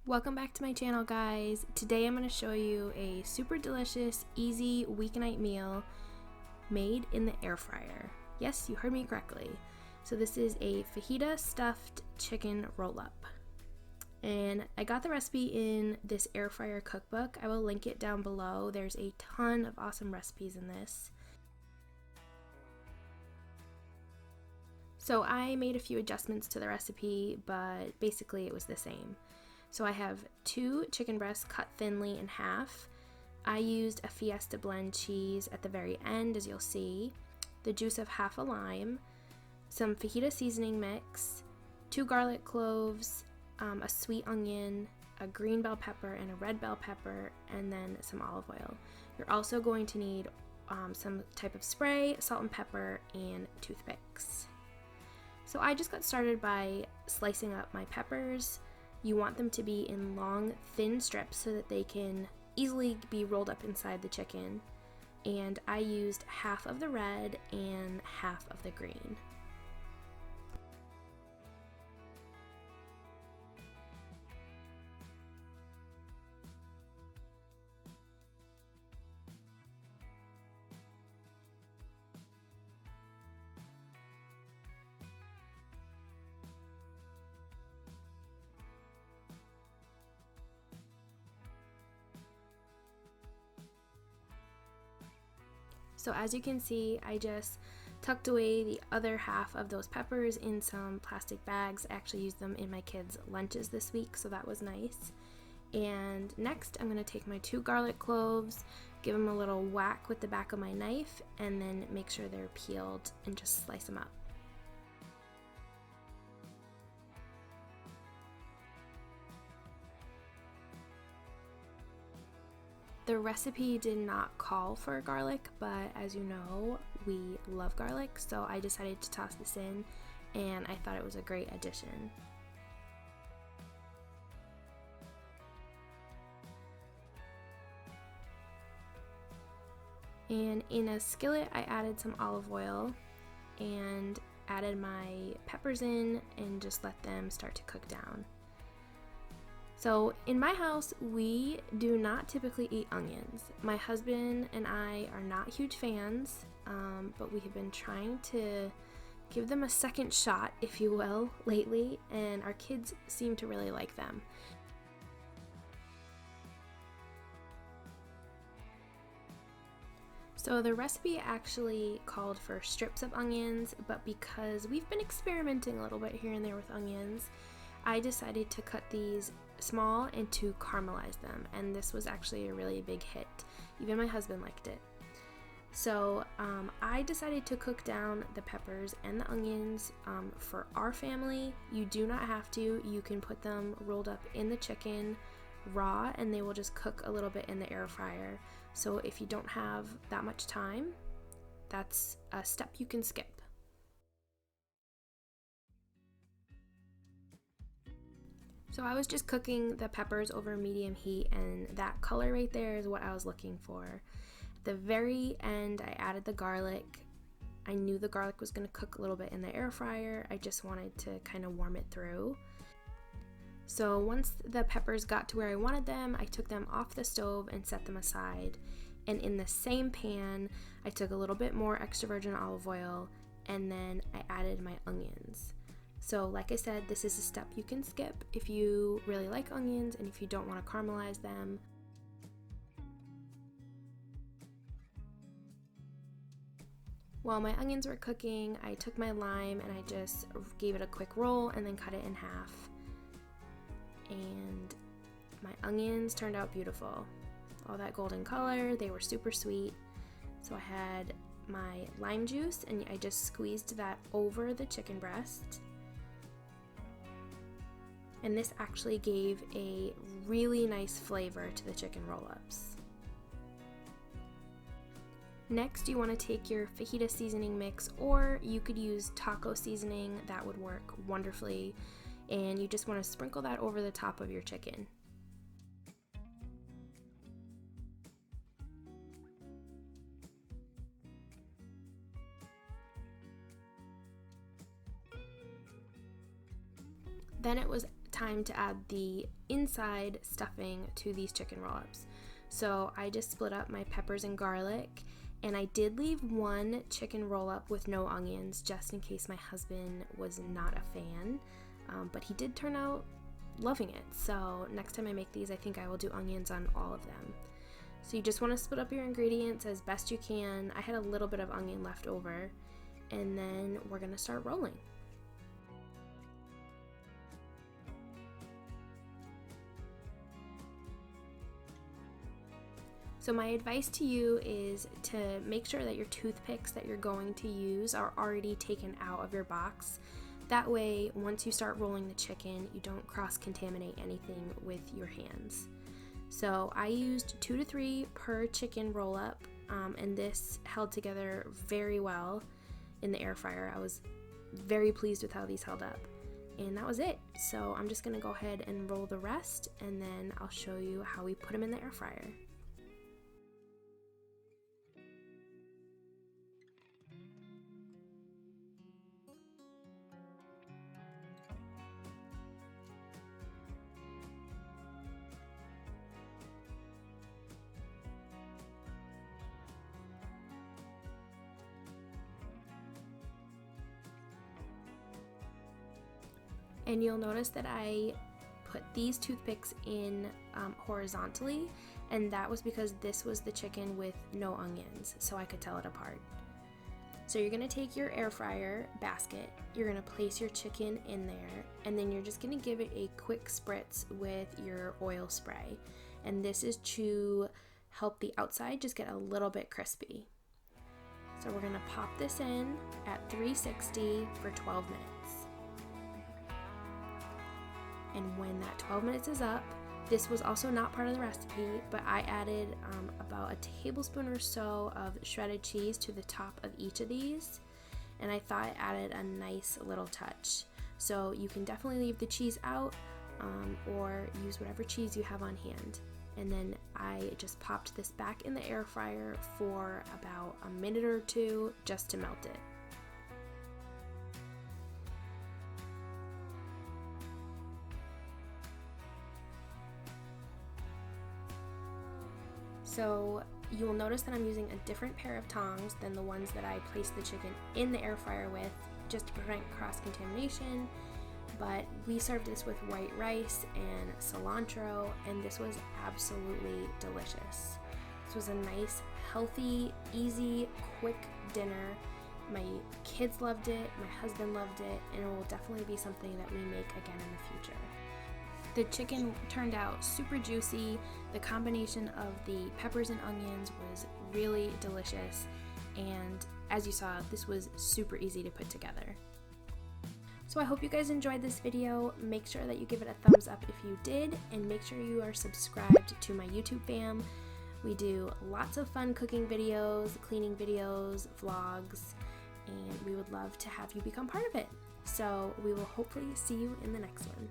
Welcome back to my channel, guys. Today I'm going to show you a super delicious, easy weeknight meal made in the air fryer. Yes, you heard me correctly. So this is a fajita stuffed chicken roll-up. And I got the recipe in this air fryer cookbook. I will link it down below. There's a ton of awesome recipes in this. So I made a few adjustments to the recipe, but basically it was the same. So I have 2 chicken breasts cut thinly in half. I used a Fiesta blend cheese at the very end, as you'll see, the juice of half a lime, some fajita seasoning mix, 2 garlic cloves, a sweet onion, a green bell pepper and a red bell pepper, and then some olive oil. You're also going to need some type of spray, salt and pepper, and toothpicks. So I just got started by slicing up my peppers. You want them to be in long, thin strips so that they can easily be rolled up inside the chicken. And I used half of the red and half of the green. So as you can see, I just tucked away the other half of those peppers in some plastic bags. I actually used them in my kids' lunches this week, so that was nice. And next I'm going to take my 2 garlic cloves, give them a little whack with the back of my knife, and then make sure they're peeled and just slice them up. The recipe did not call for garlic, but as you know, we love garlic, so I decided to toss this in, and I thought it was a great addition. And in a skillet, I added some olive oil and added my peppers in and just let them start to cook down. So in my house, we do not typically eat onions. My husband and I are not huge fans, but we have been trying to give them a second shot, if you will, lately, and our kids seem to really like them. So the recipe actually called for strips of onions, but because we've been experimenting a little bit here and there with onions, I decided to cut these small and to caramelize them, and this was actually a really big hit. Even my husband liked it. So I decided to cook down the peppers and the onions for our family. You do not have to. You can put them rolled up in the chicken raw, and they will just cook a little bit in the air fryer. So if you don't have that much time, that's a step you can skip. So I was just cooking the peppers over medium heat, and that color right there is what I was looking for. At the very end, I added the garlic. I knew the garlic was going to cook a little bit in the air fryer. I just wanted to kind of warm it through. So once the peppers got to where I wanted them, I took them off the stove and set them aside. And in the same pan, I took a little bit more extra virgin olive oil, and then I added my onions. So like I said, this is a step you can skip if you really like onions and if you don't want to caramelize them. While my onions were cooking, I took my lime and I just gave it a quick roll and then cut it in half. And my onions turned out beautiful. All that golden color, they were super sweet. So I had my lime juice and I just squeezed that over the chicken breast. And this actually gave a really nice flavor to the chicken roll-ups. Next, you want to take your fajita seasoning mix, or you could use taco seasoning. That would work wonderfully. And you just want to sprinkle that over the top of your chicken. Then it was time to add the inside stuffing to these chicken roll-ups. So I just split up my peppers and garlic, and I did leave one chicken roll-up with no onions just in case my husband was not a fan, but he did turn out loving it. So next time I make these, I think I will do onions on all of them. So you just want to split up your ingredients as best you can. I had a little bit of onion left over, and then we're going to start rolling. So my advice to you is to make sure that your toothpicks that you're going to use are already taken out of your box. That way, once you start rolling the chicken, you don't cross-contaminate anything with your hands. So I used 2 to 3 per chicken roll-up, and this held together very well in the air fryer. I was very pleased with how these held up. And that was it. So I'm just gonna go ahead and roll the rest, and then I'll show you how we put them in the air fryer. And you'll notice that I put these toothpicks in horizontally, and that was because this was the chicken with no onions, so I could tell it apart. So you're gonna take your air fryer basket, you're gonna place your chicken in there, and then you're just gonna give it a quick spritz with your oil spray. And this is to help the outside just get a little bit crispy. So we're gonna pop this in at 360 for 12 minutes. And when that 12 minutes is up, this was also not part of the recipe, but I added about a tablespoon or so of shredded cheese to the top of each of these, and I thought it added a nice little touch. So you can definitely leave the cheese out or use whatever cheese you have on hand. And then I just popped this back in the air fryer for about a minute or two just to melt it. So you'll notice that I'm using a different pair of tongs than the ones that I placed the chicken in the air fryer with, just to prevent cross-contamination. But we served this with white rice and cilantro, and this was absolutely delicious. This was a nice, healthy, easy, quick dinner. My kids loved it, my husband loved it, and it will definitely be something that we make again in the future. The chicken turned out super juicy. The combination of the peppers and onions was really delicious, and as you saw, this was super easy to put together. So I hope you guys enjoyed this video. Make sure that you give it a thumbs up if you did, and make sure you are subscribed to my YouTube fam. We do lots of fun cooking videos, cleaning videos, vlogs, and we would love to have you become part of it. So we will hopefully see you in the next one.